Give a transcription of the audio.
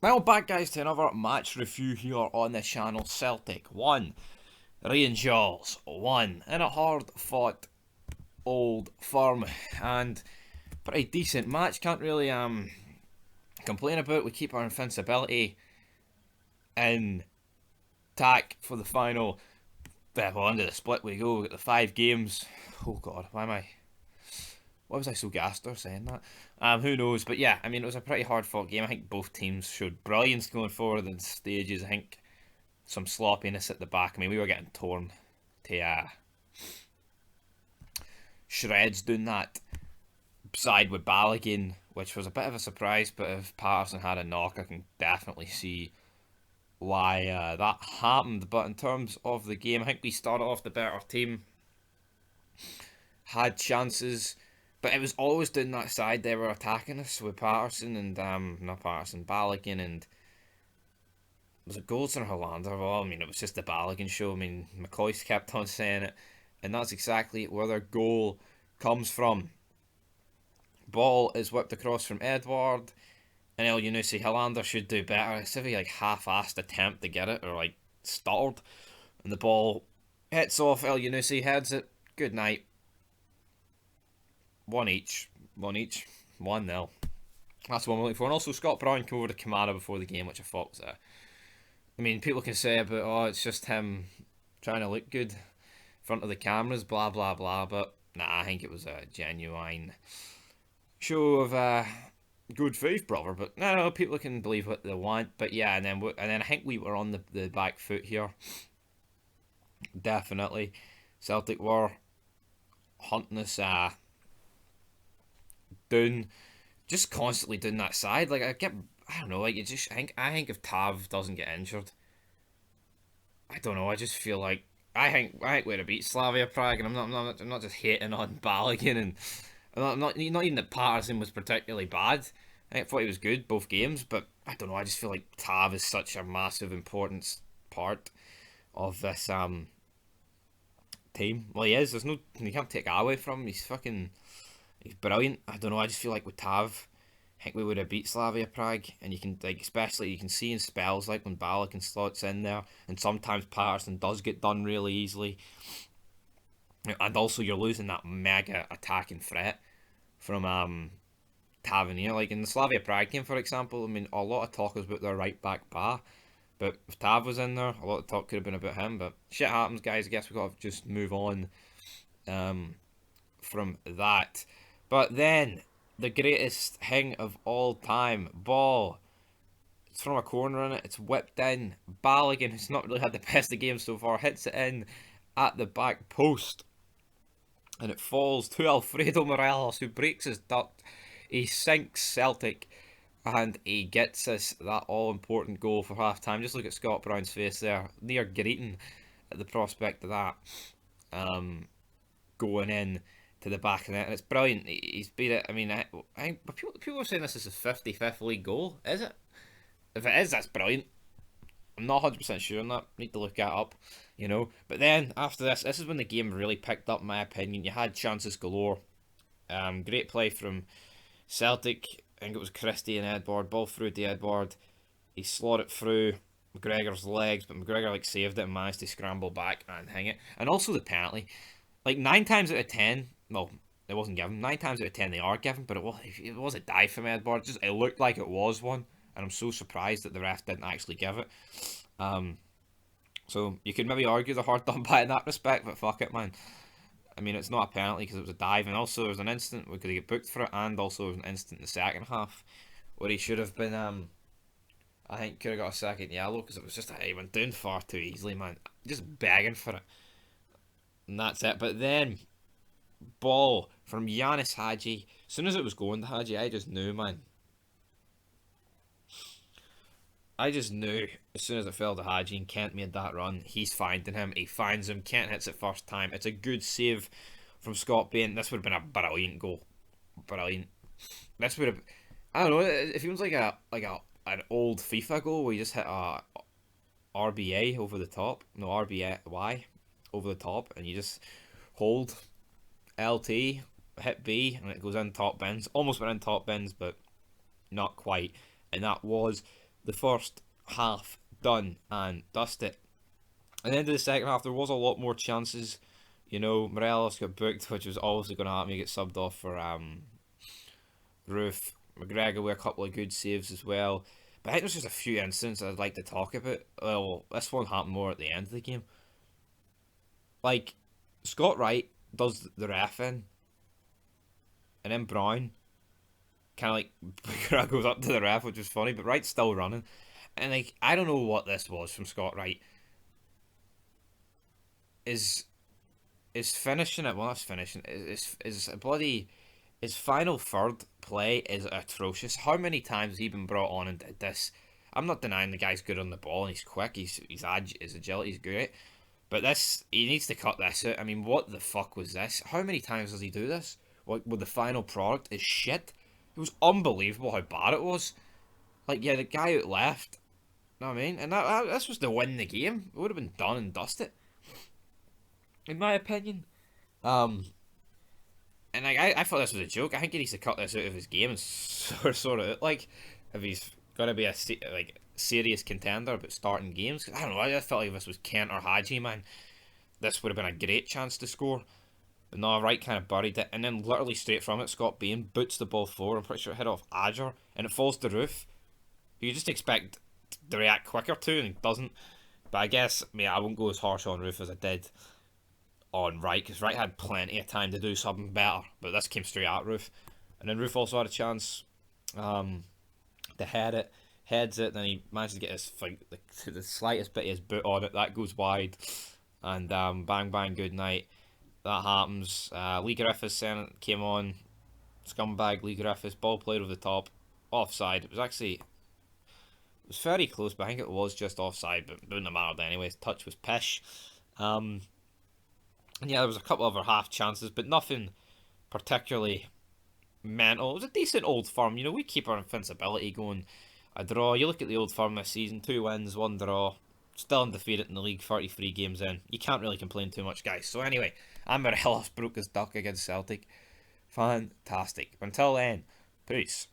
Well, back guys to another match review here on the channel. Celtic 1, Rangers 1 in a hard fought old firm and pretty decent match. Can't really complain about. We keep our invincibility intact for the final. Well, into the split we go. We got the 5 games. Oh god, why was I so gassed there saying that? Who knows? But yeah, I mean, it was a pretty hard fought game. I think both teams showed brilliance going forward in stages. I think some sloppiness at the back. I mean, we were getting torn to shreds doing that side with Balogun, which was a bit of a surprise. But if Patterson had a knock, I can definitely see why that happened. But in terms of the game, I think we started off the better team, had chances, but it was always down that side they were attacking us with Patterson and not Patterson, Balogun and was it Goldson or Hollander? Well, I mean, it was just the Balogun show. I mean, McCoy's kept on saying it, and that's exactly where their goal comes from. Ball is whipped across from Edward, and El Yunusi. Hollander should do better. It's a very like half-assed attempt to get it, or like stuttered, and the ball hits off. El Yunusi heads it. Good night. One each. One each. 1-0. That's what I'm looking for. And also, Scott Brown came over to Kamara before the game, which I thought was I mean, people can say about, oh, it's just him trying to look good in front of the cameras, blah, blah, blah. But, nah, I think it was a genuine show of good faith, brother. But, no, people can believe what they want. But, yeah, and then I think we were on the back foot here. Definitely. Celtic were hunting us down, just constantly doing that side. Like, I don't know, like, I think if Tav doesn't get injured, I don't know. I just feel like I think we'd have beat Slavia Prague, and I'm not just hating on Balogun, and I'm not even that Patterson was particularly bad. I thought he was good both games, but I don't know. I just feel like Tav is such a massive, important part of this team. Well, he is. You can't take that away from him. He's brilliant. I don't know. I just feel like with Tav, I think we would have beat Slavia Prague, and you can like especially you can see in spells like when Balogun slots in there, and sometimes Patterson does get done really easily, and also you're losing that mega attacking threat from Tavernier. Like in the Slavia Prague game, for example, I mean a lot of talk was about their right back Ba, but if Tav was in there, a lot of talk could have been about him. But shit happens, guys. I guess we got to just move on from that. But then the greatest thing of all time, ball. It's from a corner in it. It's whipped in. Balogun, who's not really had the best of the game so far, hits it in at the back post, and it falls to Alfredo Morelos, who breaks his duck. He sinks Celtic, and he gets us that all-important goal for half-time. Just look at Scott Brown's face there, near greeting at the prospect of that going in to the back of it, and it's brilliant. He's beat it. I mean, I think people are saying this is his 55th league goal. Is it? If it is, that's brilliant. I'm not 100% sure on that. Need to look that up, But then after this is when the game really picked up. In my opinion, you had chances galore. Great play from Celtic. I think it was Christie and Edward. Ball through to Edward. He slotted it through McGregor's legs, but McGregor saved it and managed to scramble back and hang it. And also the penalty. Like 9 times out of 10, well, it wasn't given. 9 times out of 10 they are given, but it was a dive from Edward. Just it looked like it was one, and I'm so surprised that the ref didn't actually give it. So you could maybe argue the hard done by in that respect, but fuck it, man. I mean, it's not a penalty because it was a dive, and also there was an instant where he get booked for it, and also there was an instant in the second half where he should have been. I think could have got a second yellow because it was just he went down far too easily, man. Just begging for it, and that's it. But then ball from Yanis Hadji. As soon as it was going to Hadji, I just knew, man. I just knew as soon as it fell to Hadji and Kent made that run, he's finding him. He finds him. Kent hits it first time. It's a good save from Scott Bain. This would have been a brilliant goal. Brilliant. This would have. I don't know. It feels like an old FIFA goal where you just hit a RBA over the top. No, RBY over the top, and you just hold LT, hit B, and it goes in top bins. Almost went in top bins, but not quite. And that was the first half done and dusted. At the end of the second half, there was a lot more chances. You know, Morelos got booked, which was obviously going to happen. He get subbed off for Roof. McGregor with a couple of good saves as well. But I think there's just a few incidents I'd like to talk about. Well, this one happened more at the end of the game. Like, Scott Wright does the ref in, and then Brown kind of like goes up to the ref, which was funny, but Wright's still running. And like, I don't know what this was from Scott Wright. Is finishing it? Well, that's finishing. Is bloody his final third play is atrocious. How many times has he been brought on and did this? I'm not denying the guy's good on the ball and he's quick. His agility's great. But this, he needs to cut this out. I mean, what the fuck was this? How many times does he do this? With the final product is shit. It was unbelievable how bad it was. Like, yeah, the guy out left. You know what I mean? And this was to win the game. It would have been done and dusted, in my opinion. And like, I thought this was a joke. I think he needs to cut this out of his game and sort of like, if he's gonna be a serious contender about starting games. I don't know. I just felt like if this was Kent or Hadji, man, this would have been a great chance to score. But no, Wright kind of buried it, and then literally straight from it, Scott Bain boots the ball forward. I'm pretty sure it hit off Adger, and it falls to Roof. You just expect to react quicker to, and he doesn't. But I guess, I won't go as harsh on Roof as I did on Wright, because Wright had plenty of time to do something better, but this came straight at Roof. And then Roof also had a chance to heads it, then he managed to get the slightest bit of his boot on it, that goes wide, and bang bang, good night. That happens. Lee Griffiths came on, scumbag Lee Griffiths, ball played over the top, offside. It was very close, but I think it was just offside, but it wouldn't have mattered anyways. Touch was pish. And yeah, there was a couple of other half chances, but nothing particularly mental. It was a decent Old Firm. You know, we keep our invincibility going. A draw. You look at the Old Firm this season: 2 wins, 1 draw. Still undefeated in the league, 33 games in. You can't really complain too much, guys. So anyway, Morelos broke his duck against Celtic. Fantastic. Until then, peace.